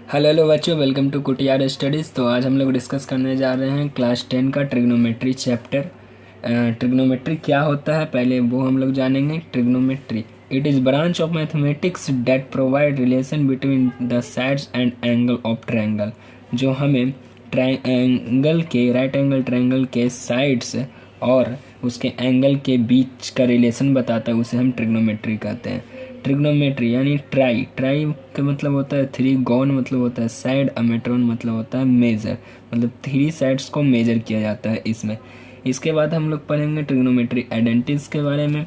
Hello बच्चों, welcome to कुटियार studies. तो आज हम लोग डिस्कस करने जा रहे हैं क्लास 10 का ट्रिग्नोमेट्री चैप्टर। ट्रिग्नोमेट्री क्या होता है पहले वो हम लोग जानेंगे। Trigonometry it is branch of mathematics that provide relation between the sides and angle of triangle. जो हमें ट्रायंगल के राइट एंगल ट्रायंगल के साइड्स और उसके एंगल के बीच का रिलेशन बताता है, उसे हम ट्रिग्नोमेट्री कहते हैं। ट्रिग्नोमेट्री यानी ट्राई का मतलब होता है थ्री, गॉन मतलब होता है साइड, अमेट्रॉन मतलब होता है मेजर, मतलब थ्री साइड्स को मेजर किया जाता है इसमें। इसके बाद हम लोग पढ़ेंगे ट्रिग्नोमेट्री आइडेंटिटीज़ के बारे में।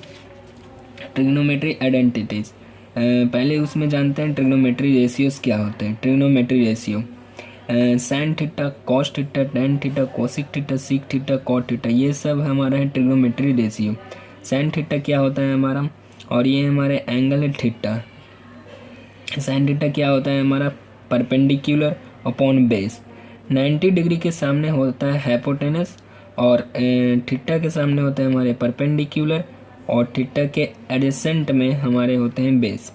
ट्रिग्नोमेट्री आइडेंटिटीज़ पहले उसमें जानते हैं ट्रिग्नोमेट्री रेशियोज़ क्या होते हैं। Trigonometry ratio sine theta, cos theta, tan theta, cosec theta, sec theta, cot theta, ये सब हमारा है ट्रिग्नोमेट्री रेशियो। साइन थीटा क्या होता है हमारा, और ये हमारे एंगल है थीटा। साइन थीटा क्या होता है हमारा, परपेंडिकुलर अपॉन बेस। 90 डिग्री के सामने होता है हाइपोटेनस, और थीटा के सामने होता है हमारे परपेंडिकुलर, और थीटा के एडजेसेंट में हमारे होते हैं बेस।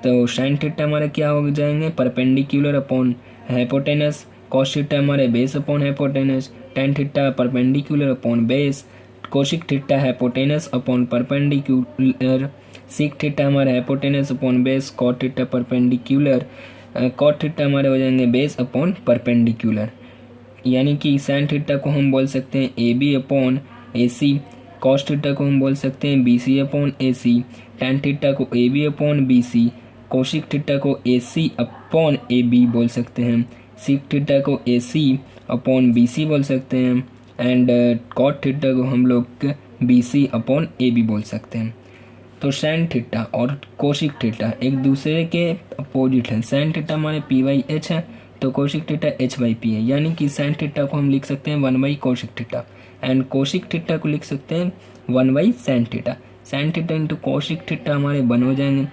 तो साइन थीटा हमारे क्या हो जाएंगे, perpendicular upon hypotenuse. Cos theta हमारे base upon hypotenuse. Tan theta perpendicular upon base. Cosec theta hypotenuse upon perpendicular. Sec theta हमारे hypotenuse upon base. Cot theta perpendicular. Cot theta हमारे हो जाएंगे बेस अपॉन परपेंडिकुलर। यानी कि sign theta को हम बोल सकते हैं A B upon A C. Cos theta को हम बोल सकते हैं B C upon A C. Tan theta को A B upon B C. Cosec theta को A C upon A B बोल सकते हैं। सीक थीटा को ए सी अपॉन बी सी बोल सकते हैं। एंड कॉट थीटा को हम लोग B C upon A B बोल सकते हैं। तो साइन थीटा और कोशिक थीटा एक दूसरे के अपोजिट हैं। साइन थीटा हमारे पी बाई एच है, तो कोशिक थीटा एच बाई पी है। यानी कि साइन थीटा को हम लिख सकते हैं 1 by cosec theta, and cosec theta को लिख सकते हैं 1 by sine theta. Sine theta into cosec theta हमारे 1 हो जाएंगे।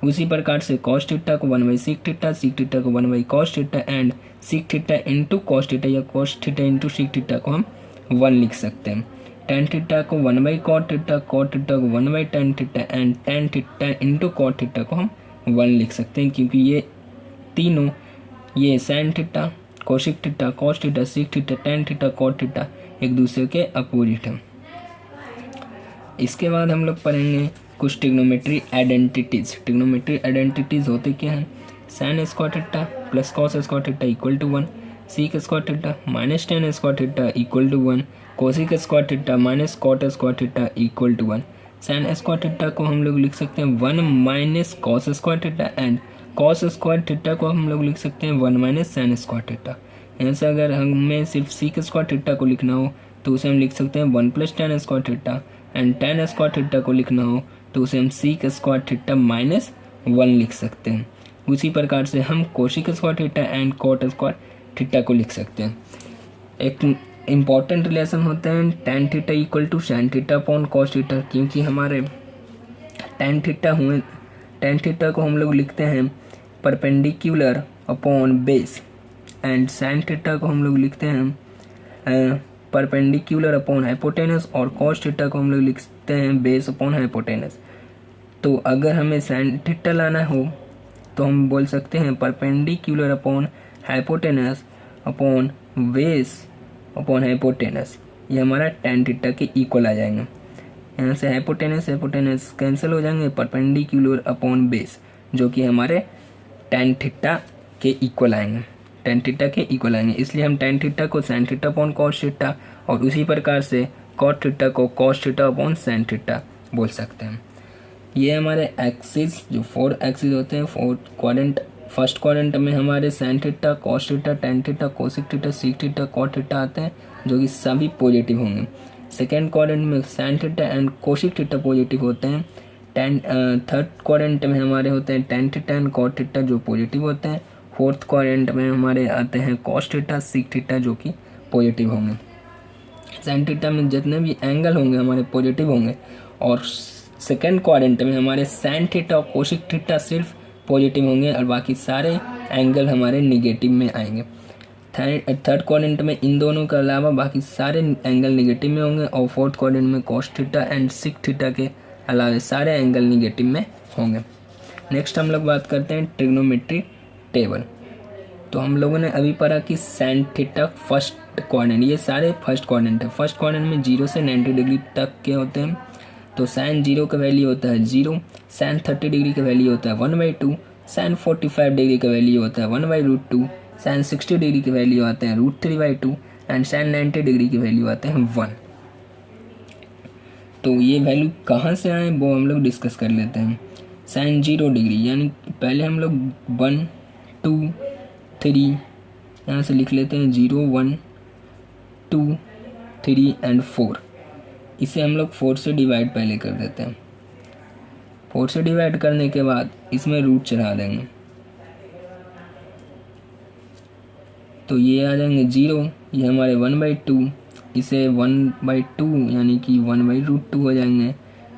उसी प्रकार से कॉस थीटा को 1 by sec theta, sec theta को 1 by cos theta, and sec theta into cos theta या cos theta into sec theta को हम 1 लिख सकते हैं। टेन थीटा को 1 by cot theta, cot theta को 1 by tan theta, and tan theta into cot theta को हम 1 लिख सकते हैं, क्योंकि ये तीनों, ये sine theta, cosec theta, cos theta, sec theta, tan theta, cot theta एक दूसरे के अपोजिट हैं। इसके बाद हम लोग पढ़ेंगे कुछ ट्रिग्नोमेट्री आइडेंटिटीज़। ट्रिग्नोमेट्री आइडेंटिटीज़ होते क्या हैं, sine square theta plus cos square theta equal to 1, sec square theta minus tan square theta equal to 1, cosec square theta minus cot square theta equal to 1। Sine square theta को हम लोग लिख सकते हैं 1 minus cos square theta, and cos square theta को हम लोग लिख सकते हैं 1 माइनस साइन स्क्वायर थीटा। यहाँ से अगर हमें सिर्फ सीक स्क्वायर थीटा को लिखना हो तो उसे हम लिख सकते हैं 1 plus ten square theta, and ten square theta को लिखना हो तो उसे हम सीक स्क्वायर थीटा माइनस 1 लिख सकते हैं। उसी प्रकार से हम cosec square theta and cot square theta को लिख सकते हैं। एक इम्पॉर्टेंट रिलेशन होते हैं tan theta equal to sine theta upon cos theta, क्योंकि हमारे टेन थीटा हुए, टेन थीटा को हम लोग लिखते हैं perpendicular upon base, and sine theta को हम लोग लिखते हैं परपेंडिकुलर अपॉन हाइपोटेनस, और कॉस थीटा को हम लोग लिखते हैं बेस अपॉन हाइपोटेनस। तो अगर हमें साइन थीटा लाना हो तो हम बोल सकते हैं perpendicular upon hypotenuse upon base upon hypotenuse. ये हमारा टेन थीटा के इक्वल आ जाएंगे। यहाँ से हाइपोटेनस कैंसिल हो जाएंगे, परपेंडिकुलर अपॉन बेस जो कि हमारे टेन थीटा के इक्वल आएंगे, टेन थीटा के इक्वल आएंगे। इसलिए हम टेन थीटा को sign theta upon cos theta, और उसी प्रकार से कॉट थीटा को cos theta upon sine theta बोल सकते हैं। ये हमारे एक्सिस, जो 4 एक्सिस होते हैं, 4 क्वाड्रेंट, फर्स्ट क्वाड्रेंट में हमारे sine theta, cos theta, tan theta, cosec theta, sec theta, cot theta आते हैं, जो कि सभी पॉजिटिव होंगे। सेकेंड क्वाड्रेंट में sine theta and cosec theta positive होते हैं। थर्ड क्वाड्रेंट में हमारे होते हैं tan theta and cot theta जो पॉजिटिव होते हैं। फोर्थ क्वाड्रेंट में हमारे आते हैं कॉस थीटा, सीक थीटा जो कि पॉजिटिव होंगे। साइन थीटा में जितने भी एंगल होंगे हमारे पॉजिटिव होंगे, और सेकेंड क्वाड्रेंट में हमारे साइन थीटा और कोशिक थीटा सिर्फ पॉजिटिव होंगे, और बाकी सारे एंगल हमारे निगेटिव में आएंगे। थर्ड क्वाड्रेंट में इन दोनों के अलावा बाकी सारे एंगल निगेटिव में होंगे, और फोर्थ क्वाड्रेंट में cos theta and sec theta के अलावा सारे एंगल निगेटिव में होंगे। नेक्स्ट हम लोग बात करते हैं ट्रिग्नोमेट्री टेबल। तो हम लोगों ने अभी पढ़ा कि साइन थीटा फर्स्ट क्वाड्रेंट, ये सारे फर्स्ट क्वाड्रेंट है। फर्स्ट क्वाड्रेंट में 0 से 90 डिग्री तक के होते हैं। तो साइन 0 का वैल्यू होता है 0, साइन 30 डिग्री का वैल्यू होता है 1/2, साइन 45 डिग्री का वैल्यू होता है 1/√2, साइन 60 डिग्री के वैल्यू आते हैं √3/2 एंड साइन 90 डिग्री के वैल्यू आते हैं 1। तो ये वैल्यू कहाँ से आए वो हम लोग डिस्कस कर लेते हैं। साइन 0 डिग्री यानी पहले हम लोग 1 2 3 यहाँ से लिख लेते हैं 0 1 2 3 एंड 4। इसे हम लोग 4 से डिवाइड पहले कर देते हैं। 4 से डिवाइड करने के बाद इसमें रूट चढ़ा देंगे, तो ये आ जाएंगे 0, ये हमारे 1/2, इसे 1/2 यानी कि 1/√2 हो जाएंगे,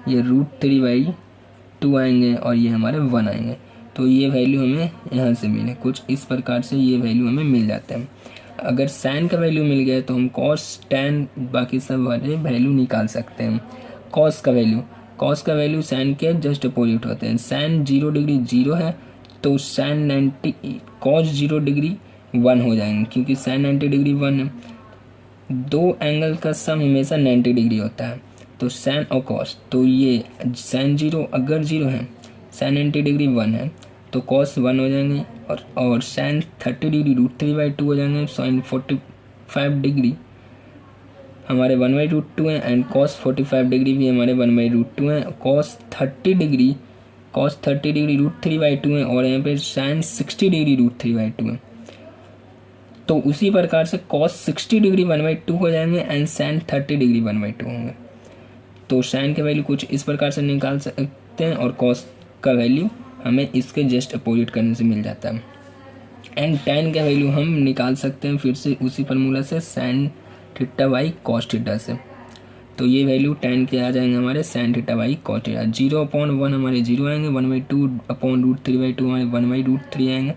ये √3/2 आएंगे और ये हमारे 1 आएंगे। तो ये वैल्यू हमें यहाँ से मिले, कुछ इस प्रकार से ये वैल्यू हमें मिल जाते हैं। अगर साइन का वैल्यू मिल गया तो हम कॉस टैन बाकी सब वाले वैल्यू निकाल सकते हैं। कॉस का वैल्यू साइन के जस्ट अपोजिट होते हैं। साइन 0 डिग्री 0 है तो साइन 90 कॉस 0 डिग्री 1 हो जाएंगे, क्योंकि साइन 90 डिग्री 1 है। दो एंगल का सम हमेशा 90 डिग्री होता है, तो साइन और कॉस, तो ये साइन 0 अगर 0 है, साइन 90 डिग्री 1 है तो कॉस 1 हो जाएंगे, और साइन 30 डिग्री √3/2 हो जाएंगे। साइन 45 डिग्री हमारे 1/√2 हैं एंड कॉस 45 डिग्री भी हमारे 1/√2 हैं। कॉस 30 डिग्री √3/2 है और यहाँ पे साइन 60 डिग्री √3/2 है। तो उसी प्रकार से कॉस 60 डिग्री 1/2 हो जाएंगे एंड साइन 30 डिग्री 1/2 होंगे। तो साइन के वैल्यू कुछ इस प्रकार से निकाल सकते हैं और कॉस का वैल्यू हमें इसके जस्ट अपोजिट करने से मिल जाता है। एंड टैन का वैल्यू हम निकाल सकते हैं फिर से उसी फार्मूला से, sine theta by cos theta से। तो ये वैल्यू टैन के आ जाएंगे हमारे sine theta by cos theta. 0/1 हमारे 0 आएंगे, 1/2/√3/2 हमारे 1/√3 आएंगे।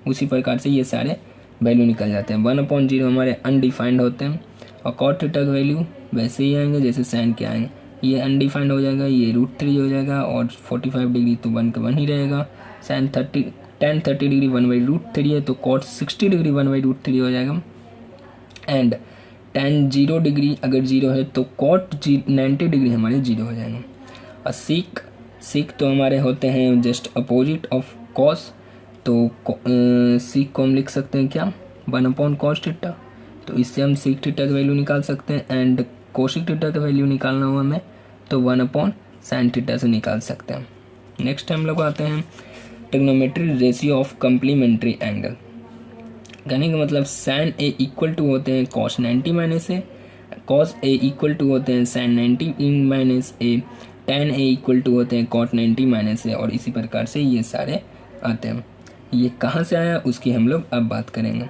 उसी प्रकार से ये सारे वैल्यू निकल जाते हैं। 1/0 हमारे अनडिफाइंड होते हैं और कॉस थीटा का वैल्यू वैसे ही आएंगे जैसे साइन के आएंगे। ये अनडिफाइंड हो जाएगा, ये √3 हो जाएगा और 45 डिग्री तो 1 का 1 ही रहेगा। साइन 30 डिग्री 1/√3 है तो कॉस 60 डिग्री 1/√3 हो जाएगा। एंड tan 0 डिग्री अगर 0 है तो कॉट 90 डिग्री हमारे 0 हो जाएंगे। और सीक तो हमारे होते हैं जस्ट अपोजिट ऑफ कॉस, तो सीक को हम लिख सकते हैं क्या, 1/cos थीटा। तो इससे हम सीक थीटा का वैल्यू निकाल सकते हैं एंड कोशिक थीटा का वैल्यू निकालना हो हमें तो 1/sin थीटा से निकाल सकते हैं। नेक्स्ट हम लोग आते हैं trigonometry ratio of complementary angle. कहने का मतलब साइन ए इक्वल टू होते हैं cos 90 minus A, cos A equal to होते हैं sine 90 minus A, tan A equal to होते हैं कॉट 90 माइनस ए, और इसी प्रकार से ये सारे आते हैं। ये कहाँ से आया उसकी हम लोग अब बात करेंगे।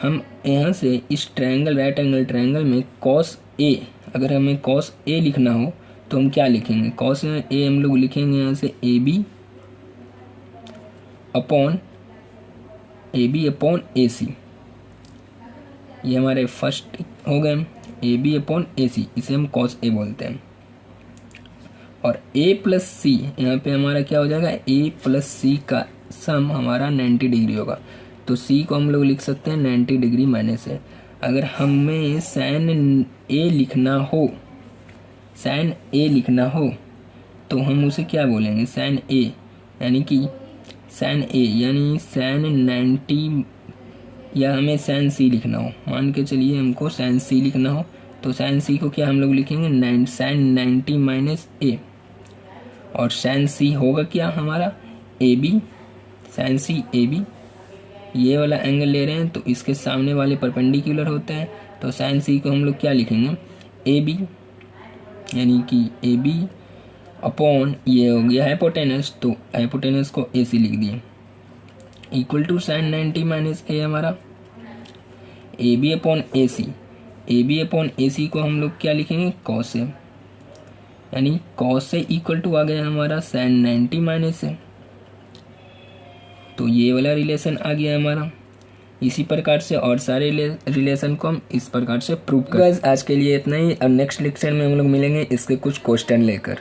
हम यहाँ से इस ट्रायंगल राइट एंगल ट्रायंगल में कॉस ए, अगर हमें कॉस ए लिखना हो तो हम क्या लिखेंगे, कॉस ए हम लोग लिखेंगे यहाँ से ए बी अपॉन ए सी। ये हमारे फर्स्ट हो गए, ए बी अपॉन ए सी, इसे हम कॉस ए बोलते हैं। और ए प्लस सी यहाँ पे हमारा क्या हो जाएगा, ए प्लस सी का सम हमारा 90 डिग्री होगा, तो सी को हम लोग लिख सकते हैं 90 डिग्री माइनस है। अगर हमें साइन ए लिखना हो तो हम उसे क्या बोलेंगे, साइन ए यानी साइन 90, या हमें साइन सी लिखना हो, मान के चलिए हमको साइन सी लिखना हो तो साइन सी को क्या हम लोग लिखेंगे साइन 90 माइनस ए, और साइन सी होगा क्या हमारा A B, sine C A B. ये वाला एंगल ले रहे हैं तो इसके सामने वाले परपेंडिकुलर होते हैं, तो साइन सी को हम लोग क्या लिखेंगे ए बी, यानी कि ए बी अपॉन ये हो गया हाइपोटेनस, तो हाइपोटेनस को ए सी लिख दिए, equal to sine 90 minus A हमारा A B upon A C. A B upon A C को हम लोग क्या लिखेंगे कॉस ए, यानी कॉस से इक्वल टू आ गया हमारा साइन 90 माइनस ए। तो ये वाला रिलेशन आ गया हमारा। इसी प्रकार से और सारे रिलेशन को हम इस प्रकार से प्रूव करें। आज के लिए इतना ही, और नेक्स्ट लेक्चर में हम लोग मिलेंगे इसके कुछ क्वेश्चन लेकर।